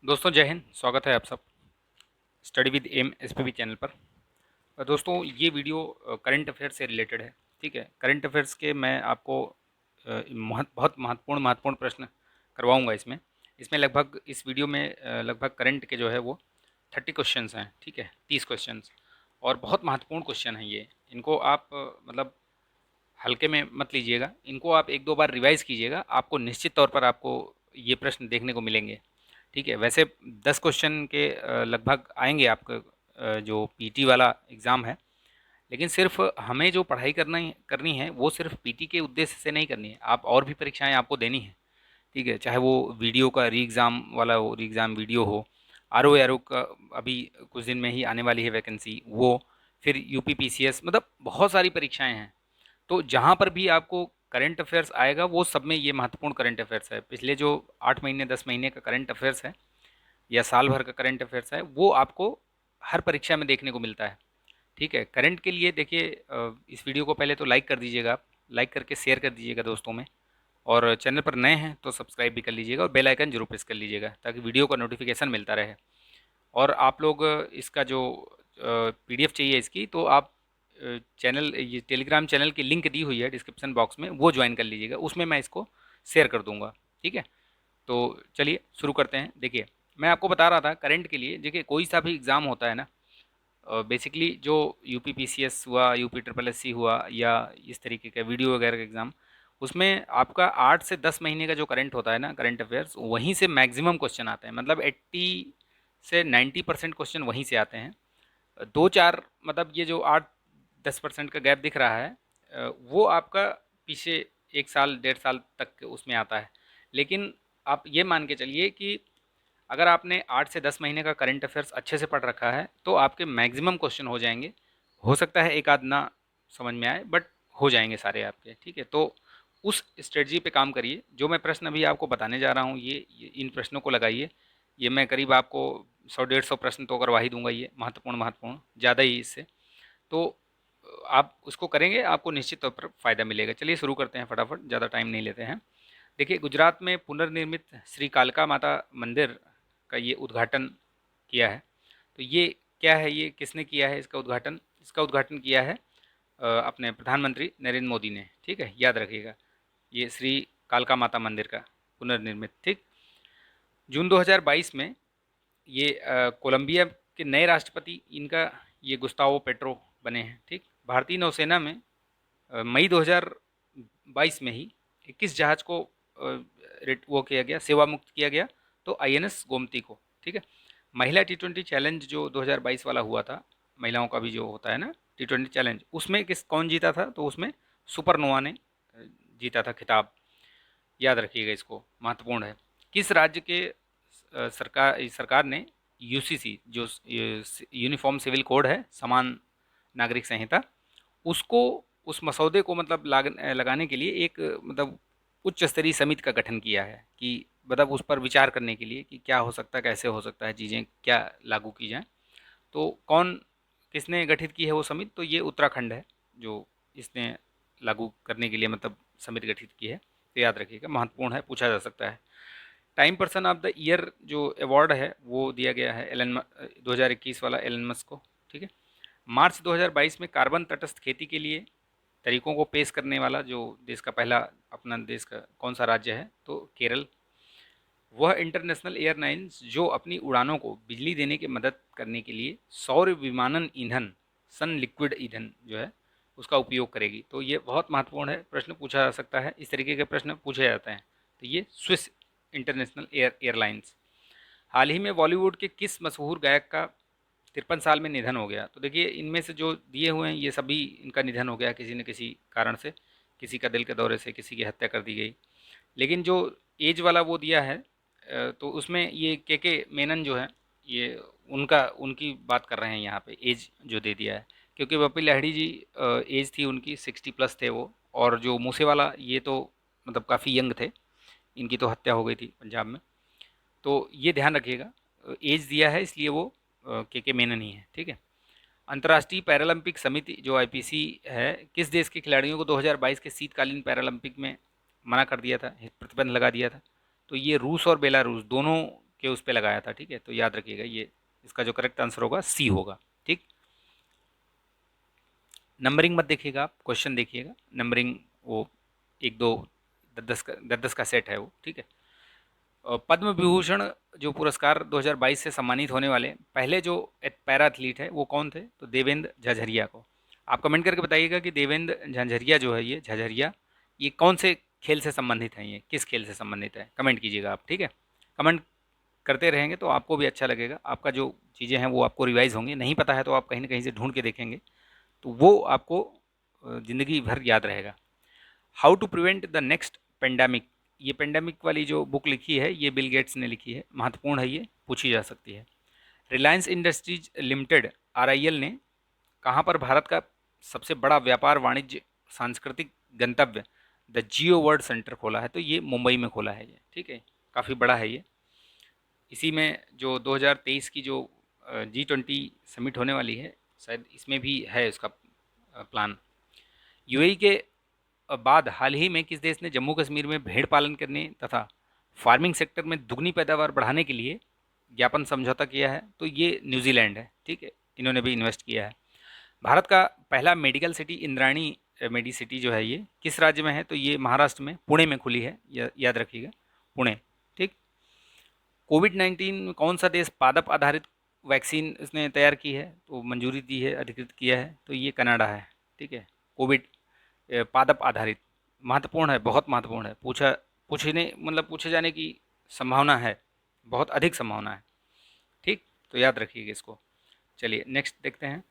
दोस्तों जय हिंद। स्वागत है आप सब study with M SPB channel पर। दोस्तों ये वीडियो करंट अफेयर से रिलेटेड है। ठीक है, करंट अफेयर्स के मैं आपको बहुत महत्वपूर्ण प्रश्न करवाऊंगा इसमें। लगभग इस वीडियो में लगभग करंट के जो है वो 30 क्वेश्चंस हैं। ठीक है, 30 क्वेश्चंस और बहुत महत्वपूर्ण क्वेश्चन हैं ये। इनको आप मतलब हल्के में मत लीजिएगा, इनको आप एक दो बार रिवाइज कीजिएगा, आपको निश्चित तौर पर आपको ये प्रश्न देखने को मिलेंगे। ठीक है, वैसे 10 क्वेश्चन के लगभग आएंगे आपका जो पीटी वाला एग्ज़ाम है। लेकिन सिर्फ हमें जो पढ़ाई करनी है वो सिर्फ पीटी के उद्देश्य से नहीं करनी है, आप और भी परीक्षाएं आपको देनी है। ठीक है, चाहे वो वीडियो का री एग्ज़ाम वाला हो, री एग्ज़ाम वीडियो हो, आर ओ एरो का अभी कुछ दिन में ही आने वाली है वैकेंसी, वो फिर यूपी पीसीएस, मतलब बहुत सारी परीक्षाएं हैं। तो जहाँ पर भी आपको करंट अफेयर्स आएगा वो सब में ये महत्वपूर्ण करंट अफेयर्स है। पिछले जो 8 महीने 10 महीने का करंट अफेयर्स है या साल भर का करंट अफेयर्स है वो आपको हर परीक्षा में देखने को मिलता है। ठीक है, करंट के लिए देखिए, इस वीडियो को पहले तो लाइक कर दीजिएगा, आप लाइक करके शेयर कर दीजिएगा दोस्तों में। और चैनल पर नए हैं तो सब्सक्राइब भी कर लीजिएगा और बेल आइकन जरूर प्रेस कर लीजिएगा ताकि वीडियो का नोटिफिकेशन मिलता रहे। और आप लोग इसका जो पीडीएफ चाहिए इसकी, तो आप चैनल, ये टेलीग्राम चैनल की लिंक दी हुई है डिस्क्रिप्शन बॉक्स में, वो ज्वाइन कर लीजिएगा, उसमें मैं इसको शेयर कर दूंगा। ठीक है, तो चलिए शुरू करते हैं। देखिए, मैं आपको बता रहा था करंट के लिए, देखिए कोई सा भी एग्ज़ाम होता है ना, बेसिकली जो यूपी पीसीएस हुआ, यूपी ट्रिपल एससी हुआ, या इस तरीके का वीडियो वगैरह का एग्ज़ाम, उसमें आपका 8 से 10 महीने का जो करंट होता है ना, करंट अफेयर्स, वहीं से मैक्सिमम क्वेश्चन आते हैं। मतलब 80 से 90% क्वेश्चन वहीं से आते हैं। दो चार, मतलब ये जो 8-10% का गैप दिख रहा है, वो आपका पीछे 1 साल 1.5 साल तक उसमें आता है। लेकिन आप ये मान के चलिए कि अगर आपने 8 से 10 महीने का करंट अफेयर्स अच्छे से पढ़ रखा है तो आपके मैक्सिमम क्वेश्चन हो जाएंगे। हो सकता है एक आध ना समझ में आए, बट हो जाएंगे सारे आपके। ठीक है, तो उस स्ट्रेटजी पे काम करिए। जो मैं प्रश्न अभी आपको बताने जा रहा हूँ, ये इन प्रश्नों को लगाइए। ये मैं करीब आपको 100-150 प्रश्न तो करवा ही दूंगा, ये महत्वपूर्ण ज़्यादा ही इससे। तो आप उसको करेंगे, आपको निश्चित तौर पर फ़ायदा मिलेगा। चलिए शुरू करते हैं फटाफट, ज़्यादा टाइम नहीं लेते हैं। देखिए, गुजरात में पुनर्निर्मित श्री कालका माता मंदिर का ये उद्घाटन किया है। तो ये क्या है, ये किसने किया है इसका उद्घाटन? इसका उद्घाटन किया है अपने प्रधानमंत्री नरेंद्र मोदी ने। ठीक है, याद रखिएगा, ये श्री कालका माता मंदिर का पुनर्निर्मित। ठीक, जून 2022 में ये कोलंबिया के नए राष्ट्रपति इनका ये गुस्तावो पेट्रो बने हैं। ठीक, भारतीय नौसेना में मई 2022 में ही 21 जहाज को वो किया गया, सेवा मुक्त किया गया, तो आईएनएस गोमती को। ठीक है, महिला टी20 चैलेंज जो 2022 वाला हुआ था, महिलाओं का भी जो होता है ना टी20 चैलेंज, उसमें कौन जीता था? तो उसमें सुपरनोवा ने जीता था खिताब। याद रखिएगा, इसको महत्वपूर्ण है। किस राज्य के सरकार ने यूसीसी, जो यूनिफॉर्म सिविल कोड है, समान नागरिक संहिता, उसको, उस मसौदे को मतलब लगाने के लिए एक मतलब उच्च स्तरीय समिति का गठन किया है कि मतलब उस पर विचार करने के लिए कि क्या हो सकता है, कैसे हो सकता है, चीज़ें क्या लागू की जाएं। तो कौन, किसने गठित की है वो समिति? तो ये उत्तराखंड है जो इसने लागू करने के लिए मतलब समिति गठित की है। तो याद रखिएगा, महत्वपूर्ण है, पूछा जा सकता है। Time person of the year जो अवार्ड है वो दिया गया है 2021 वाला एलन मस्क को। ठीक है, मार्च 2022 में कार्बन तटस्थ खेती के लिए तरीकों को पेश करने वाला जो देश का पहला, अपना देश का कौन सा राज्य है? तो केरल। वह इंटरनेशनल एयरलाइंस जो अपनी उड़ानों को बिजली देने की मदद करने के लिए सौर विमानन ईंधन, सन लिक्विड ईंधन जो है, उसका उपयोग करेगी। तो ये बहुत महत्वपूर्ण है, प्रश्न पूछा जा सकता है, इस तरीके के प्रश्न पूछे जाते हैं। तो ये स्विस इंटरनेशनल एयरलाइंस। हाल ही में बॉलीवुड के किस मशहूर गायक का 53 साल में निधन हो गया? तो देखिए, इनमें से जो दिए हुए हैं ये सभी, इनका निधन हो गया किसी न किसी कारण से। किसी का दिल के दौरे से, किसी की हत्या कर दी गई। लेकिन जो एज वाला वो दिया है, तो उसमें ये के मेनन जो है, ये उनका, उनकी बात कर रहे हैं यहाँ पे, एज जो दे दिया है। क्योंकि बप्पी लाहिड़ी जी, एज थी उनकी 60+ थे वो। और जो मूसेवाला, ये तो मतलब काफ़ी यंग थे, इनकी तो हत्या हो गई थी पंजाब में। तो ये ध्यान रखिएगा, एज दिया है इसलिए वो के मेनन ही है। ठीक है, अंतर्राष्ट्रीय पैरालंपिक समिति जो आईपीसी है, किस देश के खिलाड़ियों को 2022 के शीतकालीन पैरालंपिक में मना कर दिया था, प्रतिबंध लगा दिया था? तो ये रूस और बेलारूस दोनों के उस पे लगाया था, ठीक है। तो याद रखिएगा, ये इसका जो करेक्ट आंसर होगा सी होगा, ठीक। नंबरिंग मत देखिएगा आप, क्वेश्चन देखिएगा। नंबरिंग वो एक दो दस दस का सेट है वो, ठीक है। पद्म विभूषण जो पुरस्कार 2022 से सम्मानित होने वाले पहले जो पैरा एथलीट है वो कौन थे? तो देवेंद्र झाझरिया को। आप कमेंट करके बताइएगा कि देवेंद्र झाझरिया जो है, ये झाझरिया, ये कौन से खेल से संबंधित हैं, ये किस खेल से संबंधित है, कमेंट कीजिएगा आप, ठीक है। कमेंट करते रहेंगे तो आपको भी अच्छा लगेगा, आपका जो चीज़ें हैं वो आपको रिवाइज होंगी। नहीं पता है तो आप कहीं ना कहीं से ढूंढ के देखेंगे तो वो आपको ज़िंदगी भर याद रहेगा। How to prevent the next pandemic, ये पेंडेमिक वाली जो बुक लिखी है ये बिल गेट्स ने लिखी है, महत्वपूर्ण है, ये पूछी जा सकती है। रिलायंस इंडस्ट्रीज लिमिटेड आरआईएल ने कहाँ पर भारत का सबसे बड़ा व्यापार वाणिज्य सांस्कृतिक गंतव्य द जियो वर्ल्ड सेंटर खोला है? तो ये मुंबई में खोला है ये, ठीक है, काफ़ी बड़ा है ये। इसी में जो 2023 की जो G20 समिट होने वाली है, शायद इसमें भी है इसका प्लान। यूएई के बाद हाल ही में किस देश ने जम्मू कश्मीर में भेड़ पालन करने तथा फार्मिंग सेक्टर में दुगनी पैदावार बढ़ाने के लिए ज्ञापन समझौता किया है? तो ये न्यूजीलैंड है, ठीक है, इन्होंने भी इन्वेस्ट किया है। भारत का पहला medical city Indrani medi city जो है ये किस राज्य में है? तो ये महाराष्ट्र में पुणे में खुली है, याद रखिएगा, पुणे, ठीक। कोविड-19 में कौन सा देश पादप आधारित वैक्सीन इसने तैयार की है, तो मंजूरी दी है, अधिकृत किया है? तो ये कनाडा है, ठीक है। कोविड पादप आधारित, महत्वपूर्ण है, बहुत महत्वपूर्ण है, पूछने मतलब पूछे जाने की संभावना है, बहुत अधिक संभावना है, ठीक। तो याद रखिएगा इसको। चलिए नेक्स्ट देखते हैं,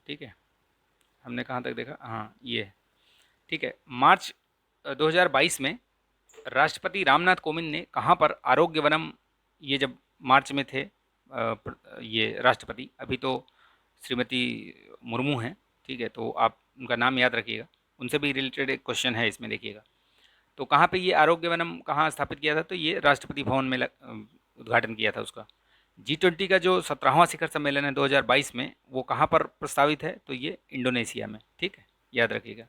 ठीक है। हमने कहाँ तक देखा? हाँ ये है, ठीक है। मार्च 2022 में राष्ट्रपति रामनाथ कोविंद ने कहाँ पर आरोग्य वनम, ये जब मार्च में थे ये राष्ट्रपति, अभी तो श्रीमती मुर्मू हैं, ठीक है, तो आप उनका नाम याद रखिएगा, उनसे भी रिलेटेड एक क्वेश्चन है इसमें, देखिएगा। तो कहाँ पे ये आरोग्य वनम कहाँ स्थापित किया था? तो ये राष्ट्रपति भवन में उद्घाटन किया था उसका। G20 का जो 17वां शिखर सम्मेलन है 2022 में, वो कहाँ पर प्रस्तावित है? तो ये इंडोनेशिया में, ठीक है, याद रखिएगा।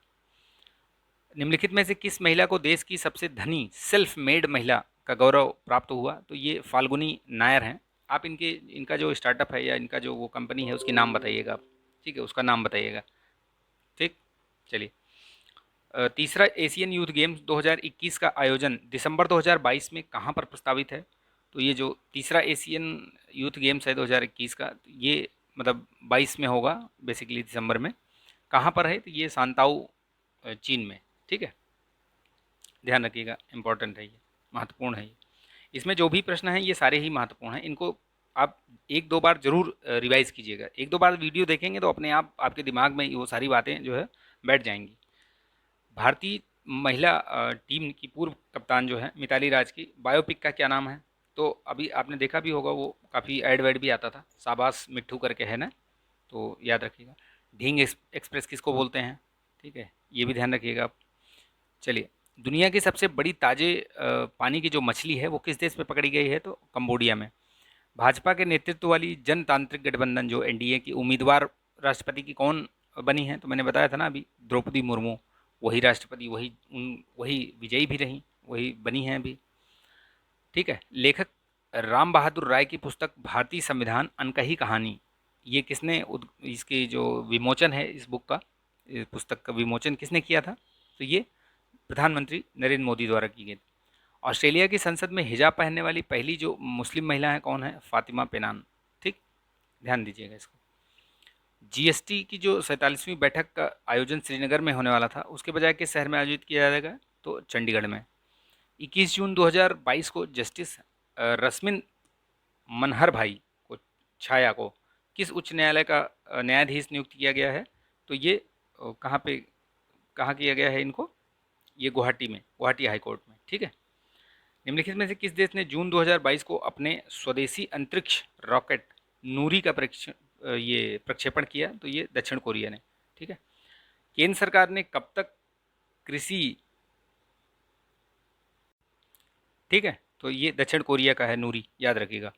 निम्नलिखित में से किस महिला को देश की सबसे धनी सेल्फ मेड महिला का गौरव प्राप्त हुआ? तो ये फाल्गुनी नायर हैं। आप इनका जो स्टार्टअप है या इनका जो वो कंपनी है उसकी नाम बताइएगा आप, ठीक है, उसका नाम बताइएगा, ठीक। चलिए तीसरा एशियन यूथ गेम्स 2021 का आयोजन दिसंबर 2022 में कहाँ पर प्रस्तावित है? तो ये जो तीसरा एशियन यूथ गेम्स है 2021 का, ये मतलब 22 में होगा, बेसिकली दिसंबर में। कहाँ पर है? तो ये सांताऊ चीन में, ठीक है, ध्यान रखिएगा, इंपॉर्टेंट है ये, महत्वपूर्ण है ये। इसमें जो भी प्रश्न हैं ये सारे ही महत्वपूर्ण हैं, इनको आप एक दो बार जरूर रिवाइज कीजिएगा। एक दो बार वीडियो देखेंगे तो अपने आप आपके दिमाग में वो सारी बातें जो है बैठ जाएंगी। भारतीय महिला टीम की पूर्व कप्तान जो है मिताली राज की बायोपिक का क्या नाम है? तो अभी आपने देखा भी होगा, वो काफ़ी ऐड वैड भी आता था, शाबाश मिट्ठू करके है ना, तो याद रखिएगा। ढींग एक्सप्रेस किसको बोलते हैं? ठीक है, ये भी ध्यान रखिएगा आप। चलिए, दुनिया की सबसे बड़ी ताजे पानी की जो मछली है वो किस देश में पकड़ी गई है? तो कंबोडिया में। भाजपा के नेतृत्व वाली जनतांत्रिक गठबंधन जो एनडीए की उम्मीदवार राष्ट्रपति की कौन बनी है? तो मैंने बताया था ना अभी, द्रौपदी मुर्मू, वही राष्ट्रपति, वही विजयी भी रही, वही बनी हैं अभी, ठीक है। लेखक राम बहादुर राय की पुस्तक भारतीय संविधान अनकही कहानी, ये किसने इसकी जो विमोचन है इस बुक का, इस पुस्तक का विमोचन किसने किया था? तो ये प्रधानमंत्री नरेंद्र मोदी द्वारा की गई। ऑस्ट्रेलिया की संसद में हिजाब पहनने वाली पहली जो मुस्लिम महिला है कौन है? फातिमा पेनान, ठीक, ध्यान दीजिएगा इसको। जीएसटी की जो 47वीं बैठक का आयोजन श्रीनगर में होने वाला था, उसके बजाय किस शहर में आयोजित किया जाएगा? तो चंडीगढ़ में। 21 जून 2022 को जस्टिस रश्मिन मनहर भाई को, छाया को, किस उच्च न्यायालय का न्यायाधीश नियुक्त किया गया है? तो ये कहाँ किया गया है इनको? ये गुवाहाटी में, गुवाहाटी हाई कोर्ट में, ठीक है। निम्नलिखित में से किस देश ने जून 2022 को अपने स्वदेशी अंतरिक्ष रॉकेट नूरी का प्रक्षेपण किया? तो ये दक्षिण कोरिया ने, ठीक है। केंद्र सरकार ने कब तक कृषि, ठीक है, तो ये दक्षिण कोरिया का है नूरी, याद रखिएगा।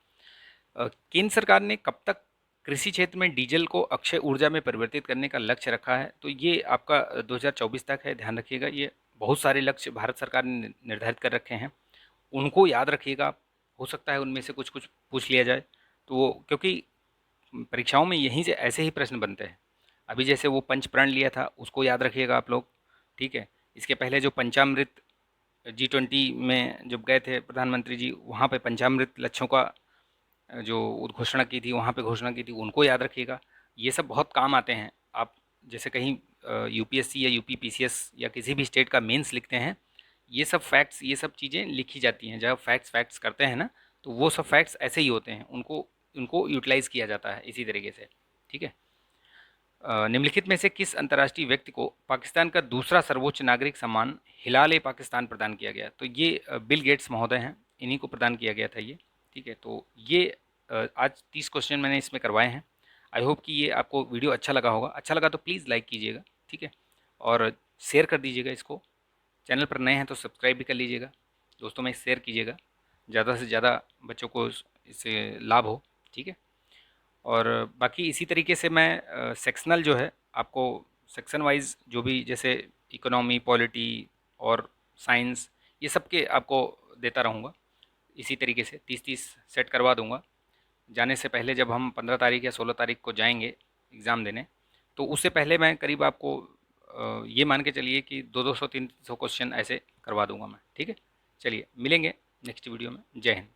केंद्र सरकार ने कब तक कृषि क्षेत्र में डीजल को अक्षय ऊर्जा में परिवर्तित करने का लक्ष्य रखा है? तो ये आपका 2024 तक है, ध्यान रखिएगा। ये बहुत सारे लक्ष्य भारत सरकार ने निर्धारित कर रखे हैं, उनको याद रखिएगा, हो सकता है उनमें से कुछ कुछ पूछ लिया जाए। तो वो क्योंकि परीक्षाओं में यहीं से ऐसे ही प्रश्न बनते हैं। अभी जैसे वो पंच प्रण लिया था, उसको याद रखिएगा आप लोग, ठीक है। इसके पहले जो पंचामृत G20 में जब गए थे प्रधानमंत्री जी, वहाँ पे पंचामृत लक्ष्यों का जो उद्घोषणा की थी, वहाँ पे घोषणा की थी, उनको याद रखिएगा। ये सब बहुत काम आते हैं। आप जैसे कहीं यूपीएससी या यूपी पीसीएस या किसी भी स्टेट का मेंस लिखते हैं, ये सब फैक्ट्स, ये सब चीज़ें लिखी जाती हैं। जब फैक्ट्स फैक्ट्स करते हैं ना, तो वो सब फैक्ट्स ऐसे ही होते हैं, उनको उनको यूटिलाइज़ किया जाता है इसी तरीके से, ठीक है। निम्नलिखित में से किस अंतर्राष्ट्रीय व्यक्ति को पाकिस्तान का दूसरा सर्वोच्च नागरिक सम्मान हिलाल पाकिस्तान प्रदान किया गया? तो ये बिल गेट्स महोदय हैं, इन्हीं को प्रदान किया गया था ये, ठीक है। तो ये आज 30 क्वेश्चन मैंने इसमें करवाए हैं। आई होप कि ये आपको वीडियो अच्छा लगा होगा। अच्छा लगा तो प्लीज़ लाइक कीजिएगा, ठीक है, और शेयर कर दीजिएगा इसको। चैनल पर नए हैं तो सब्सक्राइब भी कर लीजिएगा, दोस्तों में शेयर कीजिएगा, ज़्यादा से ज़्यादा बच्चों को इससे लाभ हो, ठीक है। और बाकी इसी तरीके से मैं सेक्शनल जो है आपको सेक्शन वाइज जो भी, जैसे इकोनॉमी, पॉलिटी और साइंस, ये सब के आपको देता रहूँगा। इसी तरीके से 30-30 सेट करवा दूँगा। जाने से पहले जब हम 15 तारीख या 16 तारीख को जाएंगे एग्ज़ाम देने, तो उससे पहले मैं करीब आपको ये मान के चलिए कि 200-200 300 क्वेश्चन ऐसे करवा दूंगा मैं, ठीक है। चलिए मिलेंगे नेक्स्ट वीडियो में। जय हिंद।